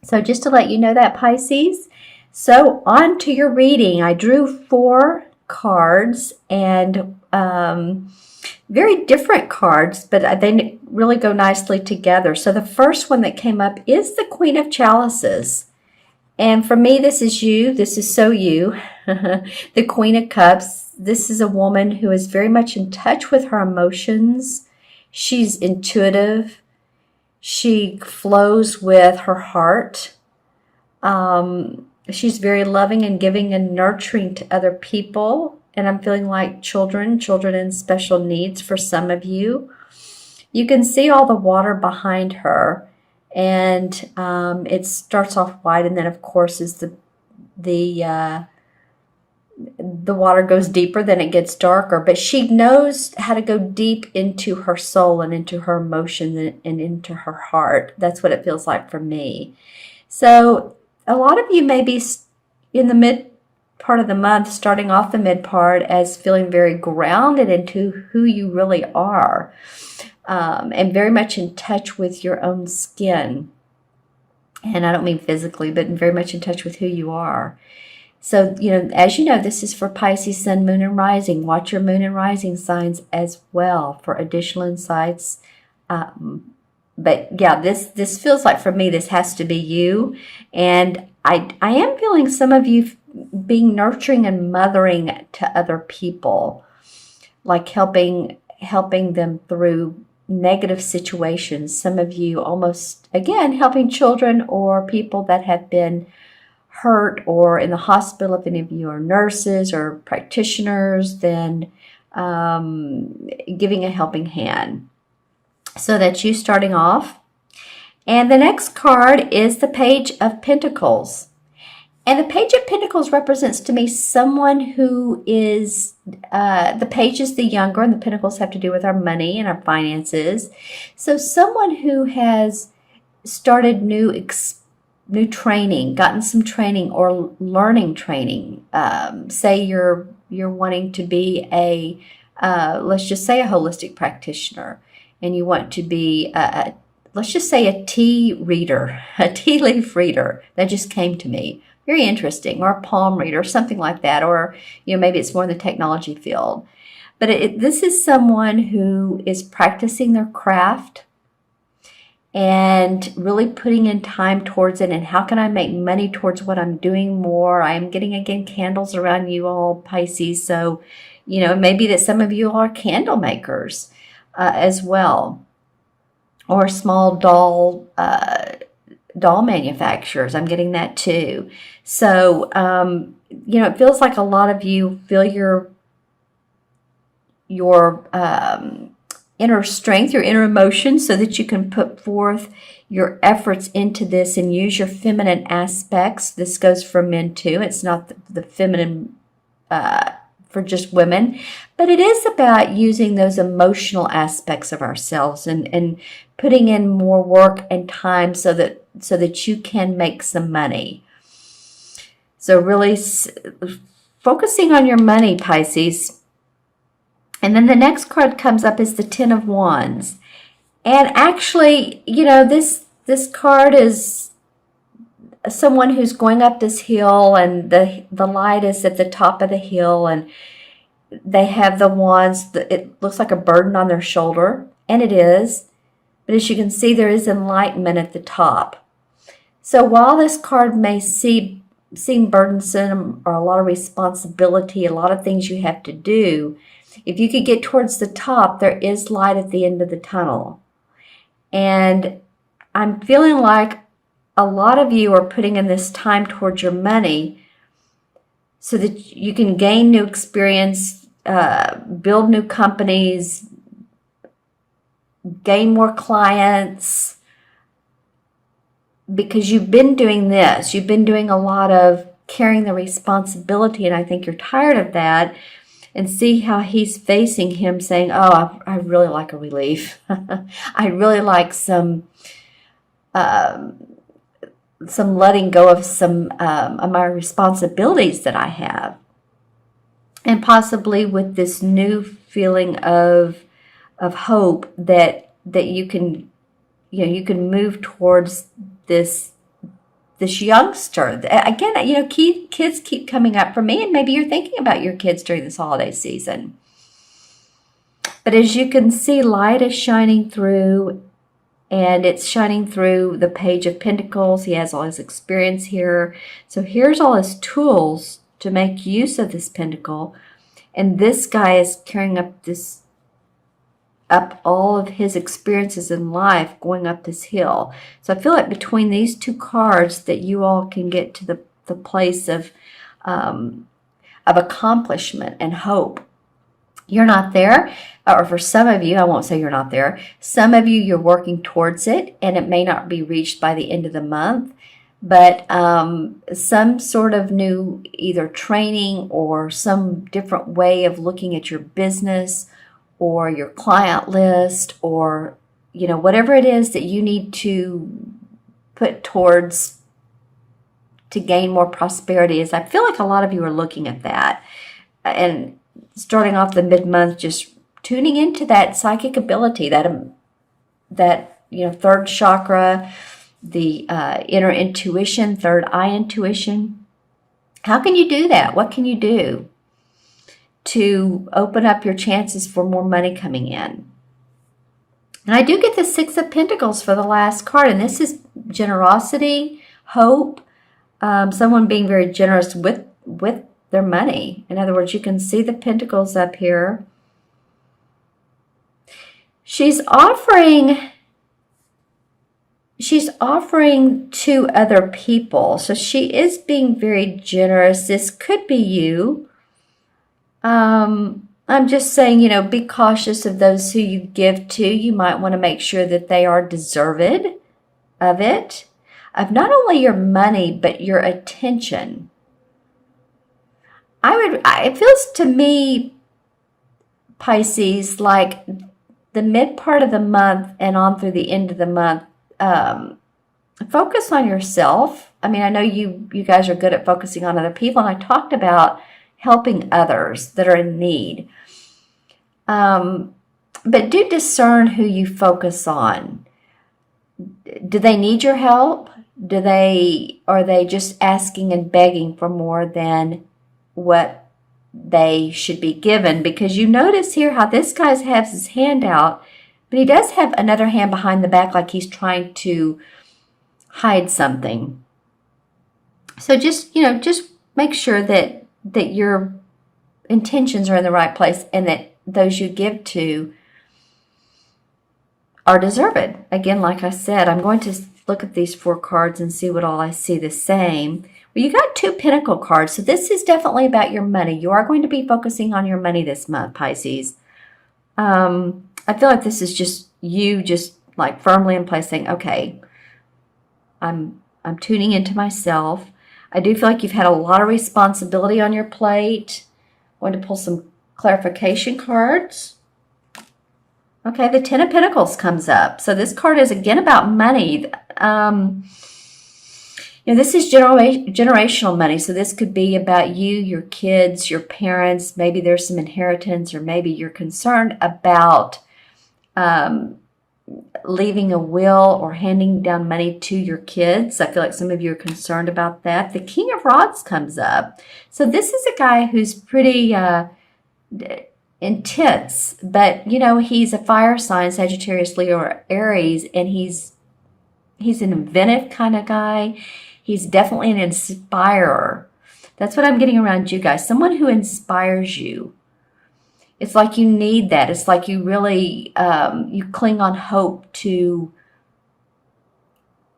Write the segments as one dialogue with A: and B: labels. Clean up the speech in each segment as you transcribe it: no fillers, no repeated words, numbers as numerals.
A: So just to let you know that, Pisces. So on to your reading. I drew 4 cards, and very different cards, but they really go nicely together. So the first one that came up is the Queen of Chalices. And for me, this is you. This is so you. The Queen of Cups. This is a woman who is very much in touch with her emotions. She's intuitive. She flows with her heart. She's very loving and giving and nurturing to other people. And I'm feeling like children in special needs for some of you. You can see all the water behind her. And it starts off white, and then of course as the water goes deeper, then it gets darker. But she knows how to go deep into her soul and into her emotions and into her heart. That's what it feels like for me. So a lot of you may be in the mid part of the month, starting off the mid part as feeling very grounded into who you really are. And very much in touch with your own skin. And I don't mean physically, but very much in touch with who you are. So, as you know, this is for Pisces, Sun, Moon, and Rising. Watch your Moon and Rising signs as well for additional insights. But yeah, this feels like for me, this has to be you. And I am feeling some of you being nurturing and mothering to other people, like helping them through negative situations. Some of you almost, again, helping children or people that have been hurt or in the hospital. If any of you are nurses or practitioners, then giving a helping hand. So that's you starting off. And the next card is the Page of Pentacles. And the Page of Pentacles represents to me someone who is, the page is the younger, and the pentacles have to do with our money and our finances. So someone who has started new training, gotten some training or learning training. Say you're wanting to be let's just say a holistic practitioner, and you want to be, let's just say a tea reader, a tea leaf reader. That just came to me. Very interesting, or a palm reader, something like that, or maybe it's more in the technology field. But this is someone who is practicing their craft and really putting in time towards it. And how can I make money towards what I'm doing more? I'm getting, again, candles around you all, Pisces. So, maybe that some of you are candle makers as well, or small doll manufacturers. I'm getting that too. So, it feels like a lot of you feel your inner strength, your inner emotions, so that you can put forth your efforts into this and use your feminine aspects. This goes for men too. It's not the feminine for just women, but it is about using those emotional aspects of ourselves and putting in more work and time so that you can make some money. So really focusing on your money, Pisces. And then the next card comes up is the Ten of Wands. And actually, this card is someone who's going up this hill, and the light is at the top of the hill, and they have the wands. It looks like a burden on their shoulder, and it is. But as you can see, there is enlightenment at the top. So while this card may seem burdensome, or a lot of responsibility, a lot of things you have to do, if you could get towards the top, there is light at the end of the tunnel. And I'm feeling like a lot of you are putting in this time towards your money so that you can gain new experience, build new companies, gain more clients, because you've been doing this. You've been doing a lot of carrying the responsibility, and I think you're tired of that. And see how he's facing him, saying, oh, I really like a relief. I really like some letting go of some of my responsibilities that I have. And possibly with this new feeling of hope that you can move towards this this youngster. Again, you know, kids keep coming up for me, and maybe you're thinking about your kids during this holiday season. But as you can see, light is shining through, and it's shining through the Page of Pentacles. He has all his experience here. So here's all his tools to make use of this pentacle. And this guy is carrying up all of his experiences in life, going up this hill. So I feel like between these two cards that you all can get to the place of accomplishment and hope. You're not there, or for some of you, I won't say you're not there. Some of you, you're working towards it, and it may not be reached by the end of the month. But some sort of new either training or some different way of looking at your business or your client list, or, you know, whatever it is that you need to put towards to gain more prosperity, is I feel like a lot of you are looking at that. And starting off the mid-month, just tuning into that psychic ability, that you know, third chakra, the inner intuition, third eye intuition. How can you do that? What can you do to open up your chances for more money coming in? And I do get the Six of Pentacles for the last card, and this is generosity, hope, someone being very generous with their money. In other words, you can see the pentacles up here. She's offering to other people. So she is being very generous. This could be you. I'm just saying, you know, be cautious of those who you give to. You might want to make sure that they are deserved of it, of not only your money, but your attention. It feels to me, Pisces, like the mid part of the month and on through the end of the month, focus on yourself. I mean, I know you guys are good at focusing on other people, and I talked about helping others that are in need. But do discern who you focus on. Do they need your help? Are they just asking and begging for more than what they should be given? Because you notice here how this guy has his hand out, but he does have another hand behind the back, like he's trying to hide something. So just make sure that your intentions are in the right place, and that those you give to are deserved. Again, like I said, I'm going to look at these 4 cards and see what all I see the same. Well, you got 2 Pentacle cards, so this is definitely about your money. You are going to be focusing on your money this month, Pisces. I feel like this is just you, just like firmly in place, saying, okay, I'm tuning into myself. I do feel like you've had a lot of responsibility on your plate. I'm going to pull some clarification cards. Okay, the Ten of Pentacles comes up. So this card is again about money. This is generational money. So this could be about you, your kids, your parents. Maybe there's some inheritance, or maybe you're concerned about leaving a will or handing down money to your kids. I feel like some of you are concerned about that. The King of Rods comes up. So this is a guy who's pretty intense, but he's a fire sign, Sagittarius, Leo, or Aries, and he's an inventive kind of guy. He's definitely an inspirer. That's what I'm getting around you guys. Someone who inspires you. It's like you need that. It's like you really, you cling on hope to,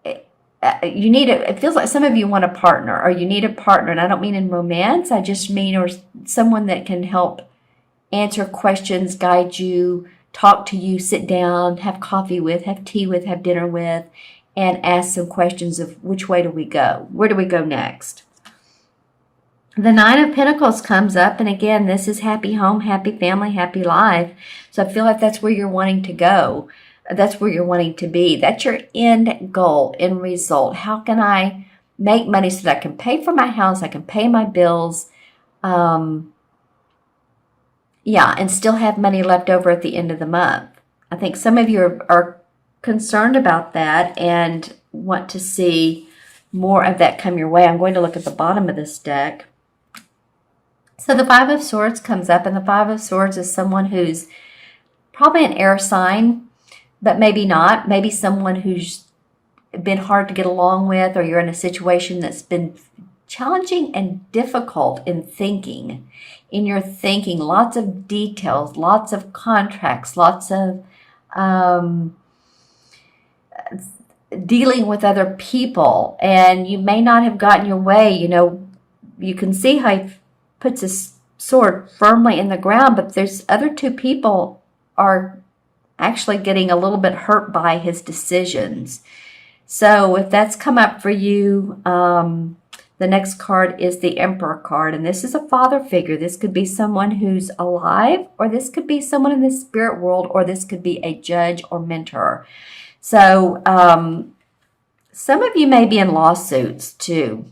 A: you need it. It feels like some of you want a partner, or you need a partner. And I don't mean in romance. I just mean, or someone that can help answer questions, guide you, talk to you, sit down, have coffee with, have tea with, have dinner with, and ask some questions of which way do we go? Where do we go next? The Nine of Pentacles comes up, and again, this is happy home, happy family, happy life. So I feel like that's where you're wanting to go. That's where you're wanting to be. That's your end goal, end result. How can I make money so that I can pay for my house, I can pay my bills, and still have money left over at the end of the month? I think some of you are concerned about that and want to see more of that come your way. I'm going to look at the bottom of this deck. So the Five of Swords comes up, and the Five of Swords is someone who's probably an air sign, but maybe not. Maybe someone who's been hard to get along with, or you're in a situation that's been challenging and difficult in thinking. In your thinking, lots of details, lots of contracts, lots of dealing with other people, and you may not have gotten your way. You know, you can see how he puts his sword firmly in the ground, but there's other two people are actually getting a little bit hurt by his decisions. So if that's come up for you, the next card is the Emperor card, and this is a father figure. This could be someone who's alive, or this could be someone in the spirit world, or this could be a judge or mentor. So some of you may be in lawsuits too.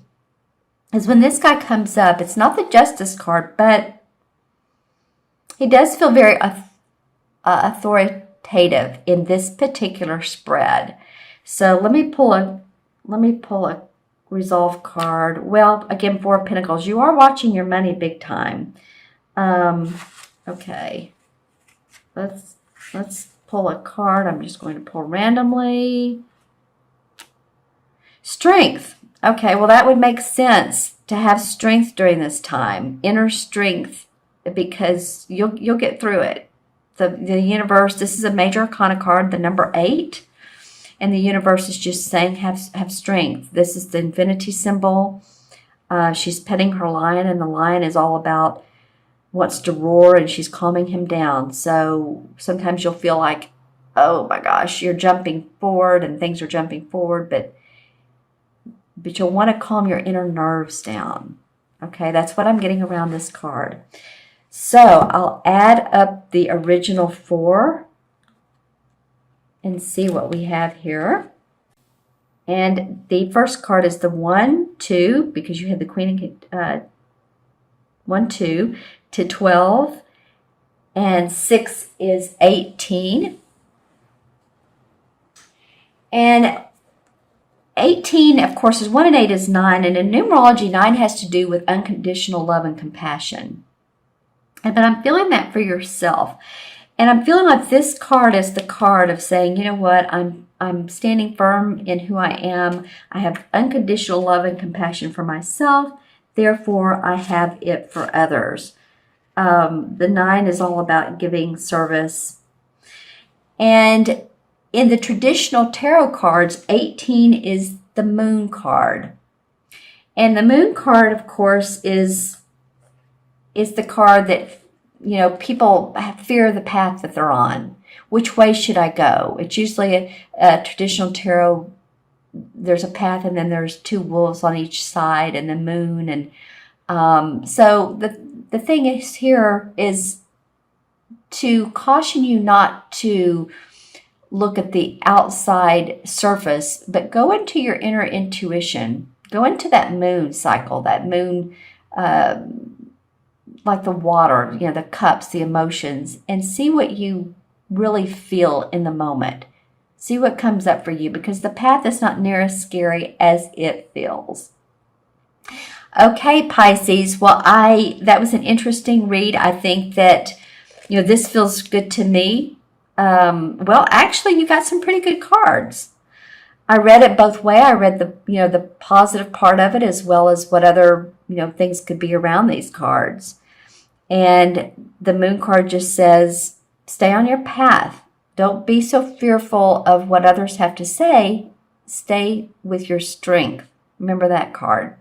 A: Because when this guy comes up, it's not the Justice card, but he does feel very authoritative in this particular spread. So let me pull a Resolve card. Well, again, Four of Pentacles. You are watching your money big time. Okay. Let's pull a card. I'm just going to pull randomly. Strength. Okay, well that would make sense to have strength during this time. Inner strength, because you'll get through it. The universe, this is a major arcana card, the number 8. And the universe is just saying, have strength. This is the infinity symbol. She's petting her lion, and the lion is all about wants to roar, and she's calming him down. So sometimes you'll feel like, oh my gosh, you're jumping forward and things are jumping forward, but you'll want to calm your inner nerves down. Okay, that's what I'm getting around this card. So I'll add up the original 4 and see what we have here. And the first card is the 1, 2, because you had the Queen and 1, 2 to 12, and 6 is 18. And 18, of course, is 1 and 8 is 9, and in numerology, 9 has to do with unconditional love and compassion. But I'm feeling that for yourself. And I'm feeling like this card is the card of saying, you know what, I'm standing firm in who I am. I have unconditional love and compassion for myself. Therefore, I have it for others. The 9 is all about giving service. And in the traditional tarot cards, 18 is the Moon card. And the Moon card, of course, is the card that, you know, people fear the path that they're on. Which way should I go? It's usually a traditional tarot. There's a path, and then there's 2 wolves on each side, and the moon. And so the thing is here is to caution you not to look at the outside surface, but go into your inner intuition. Go into that moon cycle, that moon, like the water, you know, the cups, the emotions, and see what you really feel in the moment. See what comes up for you, because the path is not near as scary as it feels. Okay, Pisces. Well, that was an interesting read. I think that, you know, this feels good to me. Well, actually, you got some pretty good cards. I read it both way. I read the positive part of it, as well as what other, things could be around these cards. And the Moon card just says, stay on your path. Don't be so fearful of what others have to say. Stay with your strength. Remember that card.